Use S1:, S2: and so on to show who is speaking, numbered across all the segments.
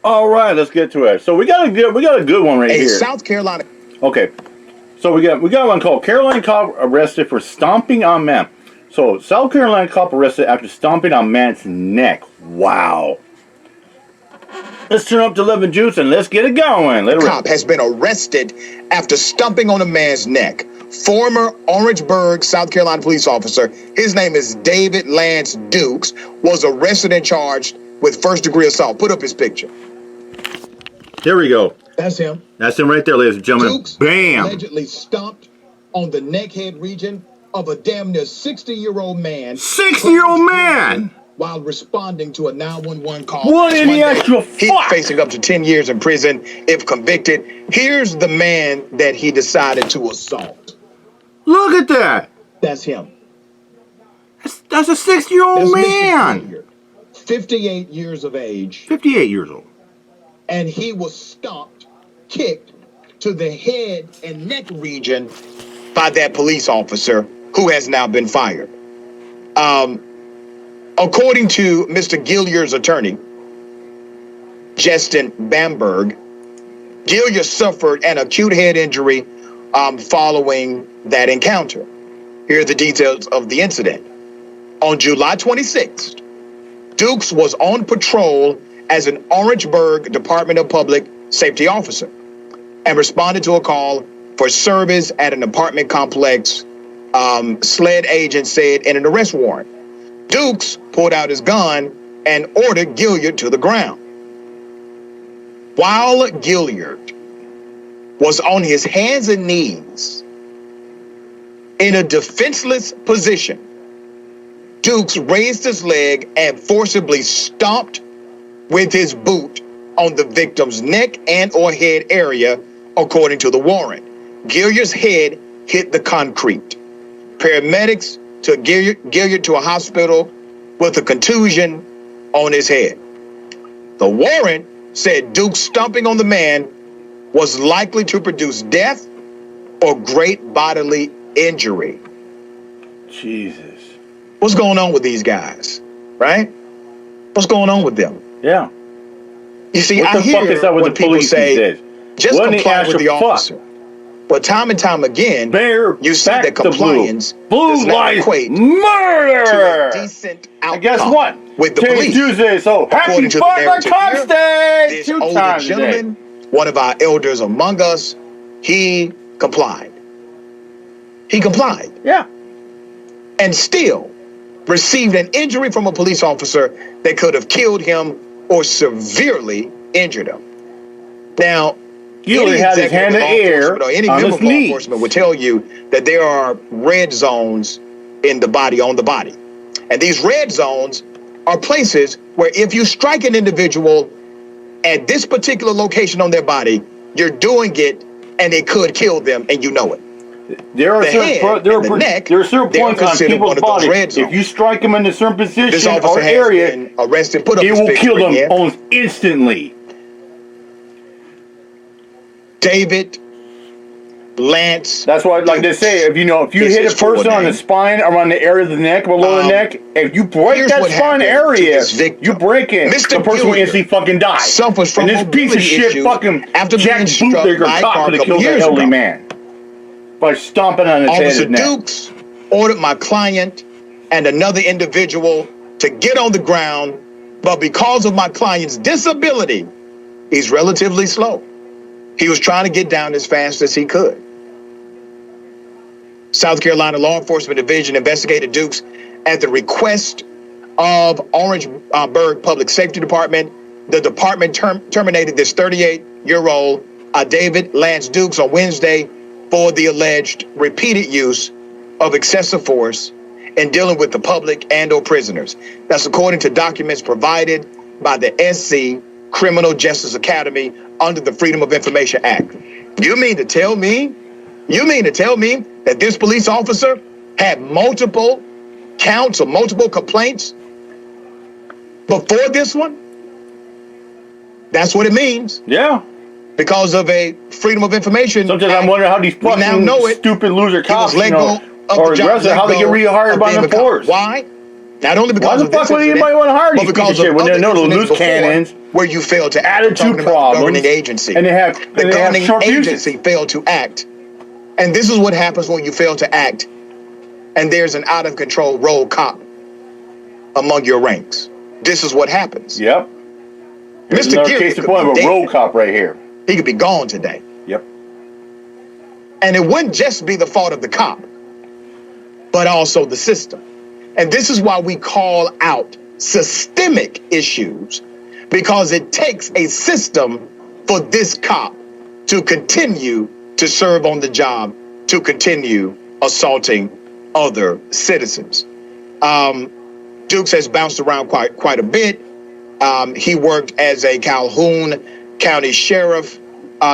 S1: All right, let's get to it. So we got a good one right here.
S2: South Carolina.
S1: Okay, so we got one called Carolina cop arrested for stomping on man. So South Carolina cop arrested after stomping on man's neck. Wow. Let's turn up the Lemon Juice and let's get it going.
S2: The cop has been arrested after stomping on a man's neck. Former Orangeburg, South Carolina police officer, his name is David Lance Dukes, was arrested and charged with first-degree assault. Put up his picture.
S1: There we go.
S2: That's him.
S1: That's him right there, ladies and gentlemen.
S2: Dukes
S1: Bam.
S2: allegedly stomped on the neckhead region of a damn near 60-year-old man.
S1: 60-year-old man!
S2: While responding to a 911 call.
S1: What in the actual fuck?
S2: He's facing up to 10 years in prison if convicted. Here's the man that he decided to assault.
S1: Look at that.
S2: That's him.
S1: That's a 60-year-old man.
S2: 58 years of age.
S1: 58 years old.
S2: And he was stomped, kicked to the head and neck region by that police officer who has now been fired. According to Mr. Gilliard's attorney, Justin Bamberg, Gilliard suffered an acute head injury following that encounter. Here are the details of the incident. On July 26th, Dukes was on patrol as an Orangeburg Department of Public Safety officer and responded to a call for service at an apartment complex. SLED agent said in an arrest warrant. Dukes pulled out his gun and ordered Gilliard to the ground. While Gilliard was on his hands and knees in a defenseless position, Dukes raised his leg and forcibly stomped with his boot on the victim's neck and or head area, according to the warrant. Gilliard's head hit the concrete. Paramedics took Gilliard to a hospital with a contusion on his head. The warrant said Dukes stomping on the man was likely to produce death or great bodily injury.
S1: Jesus.
S2: What's going on with these guys, right? What's going on with them?
S1: Yeah.
S2: You see,
S1: what
S2: I hear when people say, just comply with the officer. But time and time again, you see that compliance does not equate
S1: murder
S2: to a decent outcome.
S1: And guess what?
S2: With the
S1: Today's
S2: police.
S1: Tuesday, so happy Father Cops Day!
S2: This older gentleman, one of our elders among us, he complied. He complied.
S1: Yeah.
S2: And still received an injury from a police officer that could have killed him or severely injured him. Now,
S1: Gilliard had his hand in the air
S2: or any member of law enforcement would tell you that there are red zones in the body, on the body. And these red zones are places where if you strike an individual at this particular location on their body, you're doing it and it could kill them and you know it.
S1: There are certain points on people's body. If you strike them in a certain position or area,
S2: arrested, put up
S1: it will kill them almost instantly.
S2: David Lance.
S1: That's why, like they say, if you hit a person on the spine, around the area of the neck, below the neck, if you break that spine area, you break it. The person will instantly fucking die. And this piece of shit fucking Jack Bootlegger cop could have killed that elderly man by stomping on his head and neck.
S2: Officer Dukes ordered my client and another individual to get on the ground, but because of my client's disability, he's relatively slow. He was trying to get down as fast as he could. South Carolina Law Enforcement Division investigated Dukes at the request of Orangeburg Public Safety Department. The department terminated this 38-year-old David Lance Dukes on Wednesday for the alleged repeated use of excessive force in dealing with the public and or prisoners. That's according to documents provided by the SC Criminal Justice Academy under the Freedom of Information Act. You mean to tell me that this police officer had multiple counts or multiple complaints before this one? That's what it means.
S1: Yeah.
S2: Because of a Freedom of Information
S1: Sometimes I'm wondering how these fucking stupid loser cops, or aggressive, how they get rehired by the force.
S2: Why? Not only because
S1: why the fuck would anybody want to hire these people shit when they know the loose cannons,
S2: where you failed to
S1: attitude problems,
S2: governing agency,
S1: and they have short
S2: agency failed to act, and this is what happens when you fail to act, and there's an out of control rogue cop among your ranks. This is what happens.
S1: Yep.
S2: Mr. Geary,
S1: case in point of a rogue cop right here.
S2: He could be gone today.
S1: Yep.
S2: And it wouldn't just be the fault of the cop, but also the system. And this is why we call out systemic issues, because it takes a system for this cop to continue to serve on the job, to continue assaulting other citizens. Dukes has bounced around quite a bit. He worked as a Calhoun County Sheriff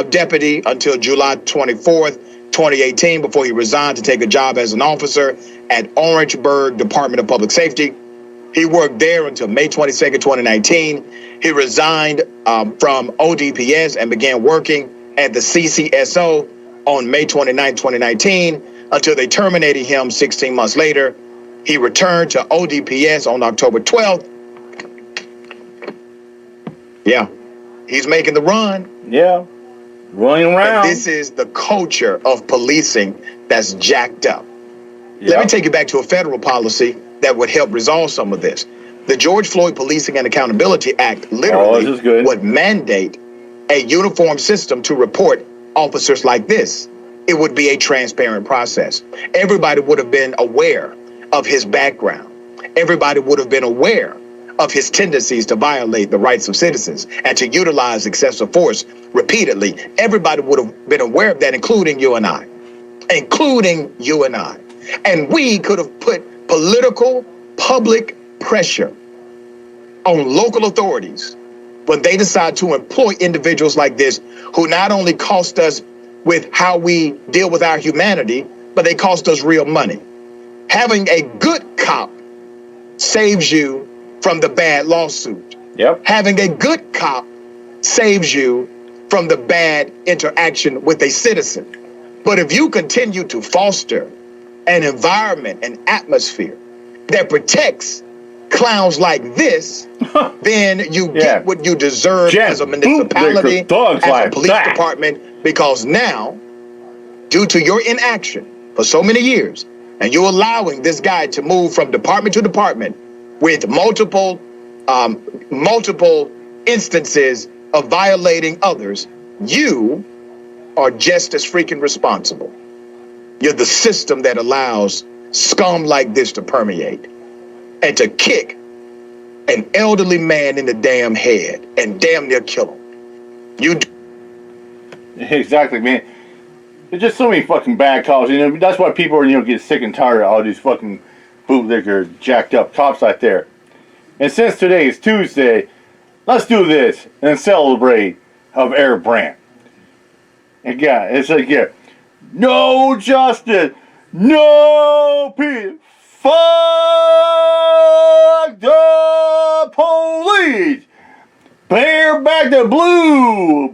S2: deputy until July 24th, 2018, before he resigned to take a job as an officer at Orangeburg Department of Public Safety. He worked there until May 22nd, 2019. He resigned from ODPS and began working at the CCSO on May 29th, 2019, until they terminated him 16 months later. He returned to ODPS on October 12th. Yeah, he's making the run.
S1: Yeah, running around.
S2: But this is the culture of policing that's jacked up. Yep. Let me take you back to a federal policy that would help resolve some of this. The George Floyd Policing and Accountability Act literally would mandate a uniform system to report officers like this. It would be a transparent process. Everybody would have been aware of his background. Everybody would have been aware of his tendencies to violate the rights of citizens and to utilize excessive force repeatedly. Everybody would have been aware of that, including you and I. And we could have put political, public pressure on local authorities when they decide to employ individuals like this, who not only cost us with how we deal with our humanity, but they cost us real money. Having a good cop saves you from the bad lawsuit.
S1: Yep.
S2: Having a good cop saves you from the bad interaction with a citizen. But if you continue to foster an environment, an atmosphere that protects clowns like this, then you get what you deserve as a municipality, as a police department, because now, due to your inaction for so many years, and you allowing this guy to move from department to department with multiple instances of violating others, you are just as freaking responsible. You're the system that allows scum like this to permeate and to kick an elderly man in the damn head and damn near kill him.
S1: Exactly, man. There's just so many fucking bad cops. That's why people are, get sick and tired of all these fucking bootlicker, jacked up cops out there. And since today is Tuesday, let's do this and celebrate of Eric Brandt. And it's like, no justice, no peace. Fuck the police. Bear back the blue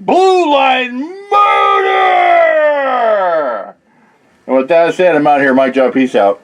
S1: line murder. And with that said, I'm out here. Mike Joe, peace out.